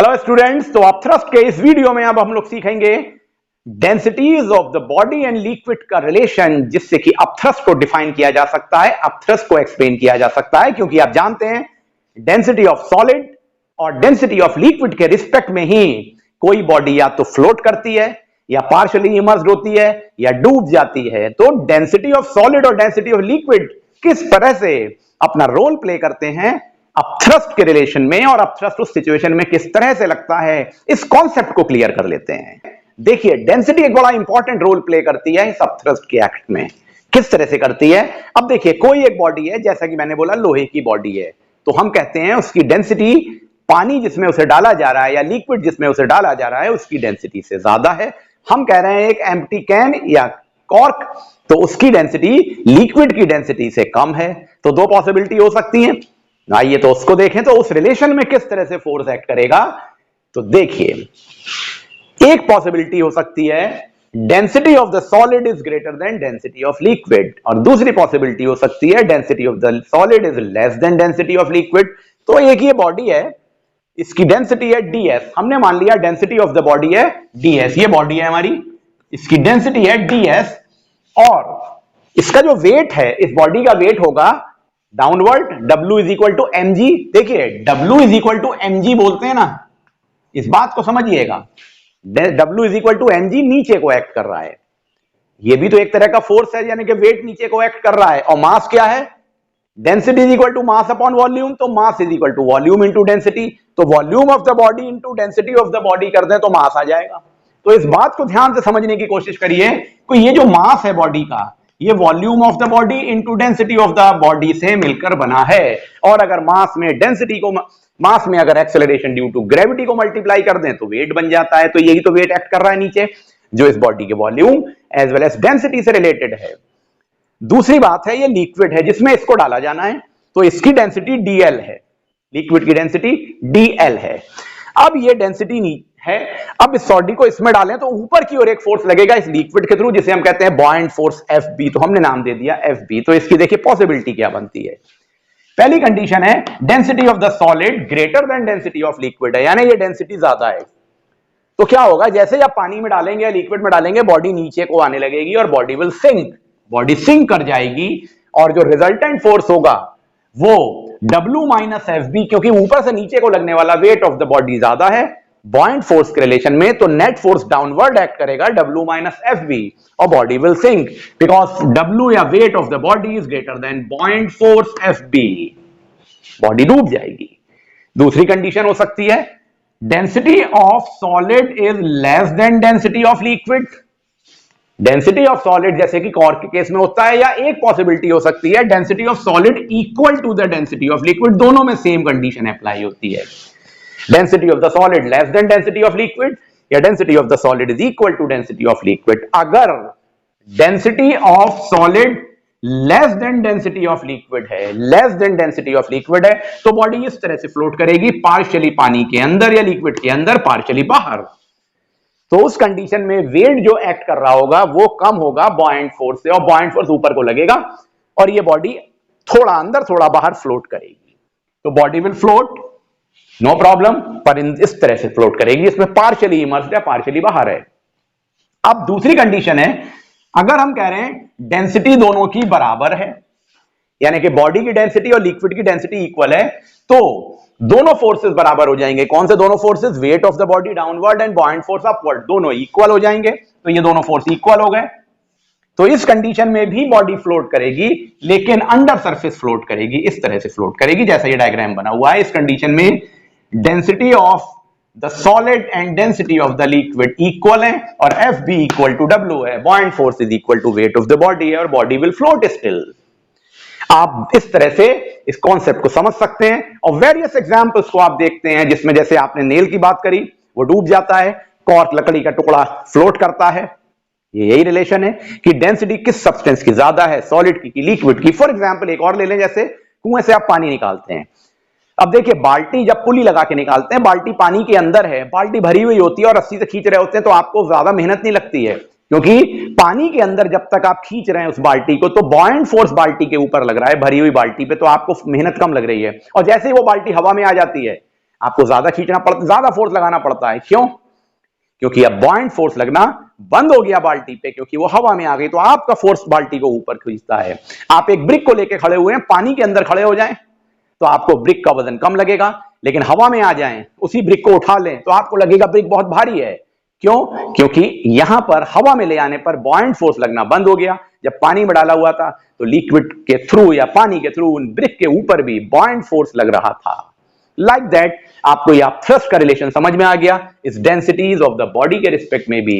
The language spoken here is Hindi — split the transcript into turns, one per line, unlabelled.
हेलो स्टूडेंट्स, तो अपथ्रस्ट के इस वीडियो में अब हम लोग सीखेंगे densities of the body and liquid का रिलेशन, जिससे कि अपथ्रस्ट को डिफाइन किया जा सकता है, अपथ्रस्ट को एक्सप्लेन किया जा सकता है। क्योंकि आप जानते हैं डेंसिटी ऑफ सॉलिड और डेंसिटी ऑफ लिक्विड के रिस्पेक्ट में ही कोई बॉडी या तो फ्लोट करती है या पार्शियली इमर्स्ड होती है या डूब जाती है। तो डेंसिटी ऑफ सॉलिड और डेंसिटी ऑफ लिक्विड किस तरह से अपना रोल प्ले करते हैं अपथ्रस्ट के रिलेशन में, और अपथ्रस्ट उस सिचुएशन में किस तरह से लगता है, इस कॉन्सेप्ट को क्लियर कर लेते हैं। देखिए, डेंसिटी एक बड़ा इंपॉर्टेंट रोल प्ले करती है इस अपथ्रस्ट के एक्ट में। किस तरह से करती है? अब देखिए, कोई एक बॉडी है, जैसा कि मैंने बोला लोहे की बॉडी है, तो हम कहते हैं उसकी डेंसिटी पानी जिसमें उसे डाला जा रहा है या लिक्विड जिसमें उसे डाला जा रहा है उसकी डेंसिटी से ज्यादा है। हम कह रहे हैं एक एम्प्टी कैन या कॉर्क, तो उसकी डेंसिटी लिक्विड की डेंसिटी से कम है। तो दो पॉसिबिलिटी हो सकती है। आइए तो उसको देखें, तो उस रिलेशन में किस तरह से फोर्स एक्ट करेगा। तो देखिए, एक पॉसिबिलिटी हो सकती है density of the solid is greater then density of liquid, और दूसरी पॉसिबिलिटी हो सकती है density of the solid is less than density of liquid. तो एक ये बॉडी है, इसकी डेंसिटी है ds, हमने मान लिया डेंसिटी ऑफ द बॉडी है ds, ये बॉडी है हमारी, इसकी डेंसिटी है ds, और इसका जो वेट है, इस बॉडी का वेट होगा downward, W is equal to mg। देखिए, W is equal to mg बोलते हैं ना, इस बात को समझिएगा। W is equal to mg नीचे को एक्ट कर रहा है, ये भी तो एक तरह का फोर्स है, यानी कि वेट नीचे को एक्ट कर रहा है। और मास क्या है? Density is equal to mass upon volume, तो mass is equal to volume into density. तो volume of the body into density of the body कर दें तो मास आ जाएगा। तो इस बात को ध्यान से समझने की कोशिश करिए कि ये जो मास है बॉडी का, ये volume of the body into density of the body से मिलकर बना है। और अगर मास में डेंसिटी को, मास में अगर एक्सेलरेशन ड्यू टू ग्रेविटी को मल्टीप्लाई कर दें तो वेट बन जाता है। तो यही तो वेट एक्ट कर रहा है नीचे, जो इस बॉडी के volume as well as density से रिलेटेड है। दूसरी बात है, ये लिक्विड है जिसमें इसको डाला जाना है, तो इसकी डेंसिटी dl है, लिक्विड की डेंसिटी dl है। अब ये डेंसिटी है, अब इस बॉडी को इसमें डालें तो ऊपर की ओर एक फोर्स लगेगा इस लिक्विड के थ्रू, जिसे हम कहते हैं बॉयंट फोर्स Fb, तो हमने नाम दे दिया Fb। तो इसकी देखिए पॉसिबिलिटी क्या बनती है। पहली कंडीशन है density of the solid greater than density of liquid है, यानी ये डेंसिटी ज्यादा है। तो क्या होगा, जैसे ही आप पानी में डालेंगे या लिक्विड में डालेंगे, बॉडी नीचे को आने लगेगी और body will sink, body sink कर जाएगी, और जो रिजल्टेंट फोर्स होगा वो W माइनस Fb, क्योंकि ऊपर से नीचे को लगने वाला वेट ऑफ द बॉडी ज्यादा है बॉयंट फोर्स के रिलेशन में, तो नेट फोर्स डाउनवर्ड एक्ट करेगा W माइनस Fb, और body will sink because W या weight of the body is greater than buoyant force Fb, body डूब जाएगी। दूसरी कंडीशन हो सकती है density of solid is less than density of liquid. Density of solid जैसे कि कॉर्क के केस में होता है, या एक पॉसिबिलिटी हो सकती है density of solid equal to the density of liquid. दोनों में सेम कंडीशन अप्लाई होती है, density of the solid less than density of liquid या density of the solid is equal to density of liquid. अगर density of solid less than density of liquid है, less than density of liquid है, तो बॉडी इस तरह से फ्लोट करेगी, पार्शियली पानी के अंदर या लिक्विड के अंदर, पार्शियली बाहर। तो उस कंडीशन में वेट जो एक्ट कर रहा होगा वो कम होगा बॉयंट फोर्स से, और बॉयंट फोर्स ऊपर को लगेगा और ये बॉडी थोड़ा अंदर थोड़ा बाहर फ्लोट करेगी। तो body will float no problem, पर इस तरह से फ्लोट करेगी, इसमें पार्शियली इमर्स्ड है, पार्शियली बाहर है। अब दूसरी कंडीशन है, अगर हम कह रहे हैं डेंसिटी दोनों की बराबर है, यानी कि बॉडी की डेंसिटी और लिक्विड की डेंसिटी इक्वल है, तो दोनों फोर्सेस बराबर हो जाएंगे। कौन से दोनों forces? Wait of the body downward and buoyant force upward, दोनों इक्वल हो जाएंगे। तो ये दोनों फोर्स इक्वल हो गए, तो इस कंडीशन में भी बॉडी फ्लोट करेगी, लेकिन अंडर सरफेस फ्लोट करेगी, इस तरह से फ्लोट करेगी जैसा ये डायग्राम बना हुआ है। इस कंडीशन में density of the solid and density of the liquid equal है, और Fb इक्वल टू W है, buoyant force is equal to weight of the body है, और बॉडी विल फ्लोट स्टिल। आप इस तरह से इस कॉन्सेप्ट को समझ सकते हैं, और वेरियस एग्जांपल्स को आप देखते हैं, जिसमें जैसे आपने नेल की बात करी, वो डूब जाता है, कॉर्क लकड़ी का टुकड़ा फ्लोट करता है। ये यही रिलेशन है कि डेंसिटी किस सब्सटेंस की ज्यादा है, सॉलिड की लिक्विड की। फॉर एग्जांपल एक और ले लें, जैसे कुएं से आप पानी निकालते हैं। अब देखिए, बाल्टी जब पुली लगा के निकालते हैं, बाल्टी पानी के अंदर है, बाल्टी भरी हुई होती है और रस्सी से खींच रहे होते हैं, तो आपको ज्यादा मेहनत नहीं लगती है, क्योंकि पानी के अंदर जब तक आप खींच रहे हैं उस बाल्टी को, तो बॉयंट फोर्स बाल्टी के ऊपर लग रहा है, भरी हुई बाल्टी पे, तो आपको मेहनत कम लग रही है। और जैसे ही वो बाल्टी हवा में आ जाती है, आपको ज्यादा खींचना पड़ता, ज्यादा फोर्स लगाना पड़ता है। क्यों? क्योंकि अब बॉयंट फोर्स लगना बंद हो गया बाल्टी पे, क्योंकि वो हवा में आ गई, तो आपका फोर्स बाल्टी को ऊपर खींचता है। आप एक ब्रिक को लेके खड़े हुए हैं, पानी के अंदर खड़े हो जाएं तो आपको ब्रिक का वजन कम लगेगा, लेकिन हवा में आ जाएं, उसी ब्रिक को उठा लें तो आपको लगेगा ब्रिक बहुत भारी है। क्यों? क्योंकि यहां पर हवा में ले आने पर बॉयंट फोर्स लगना बंद हो गया। जब पानी में डाला हुआ था तो लिक्विड के थ्रू या पानी के थ्रू उन ब्रिक के ऊपर भी बॉयंट फोर्स लग रहा था। लाइक दैट आपको यह थ्रस्ट का रिलेशन समझ में आ गया। इस डेंसिटीज ऑफ द बॉडी के रिस्पेक्ट में भी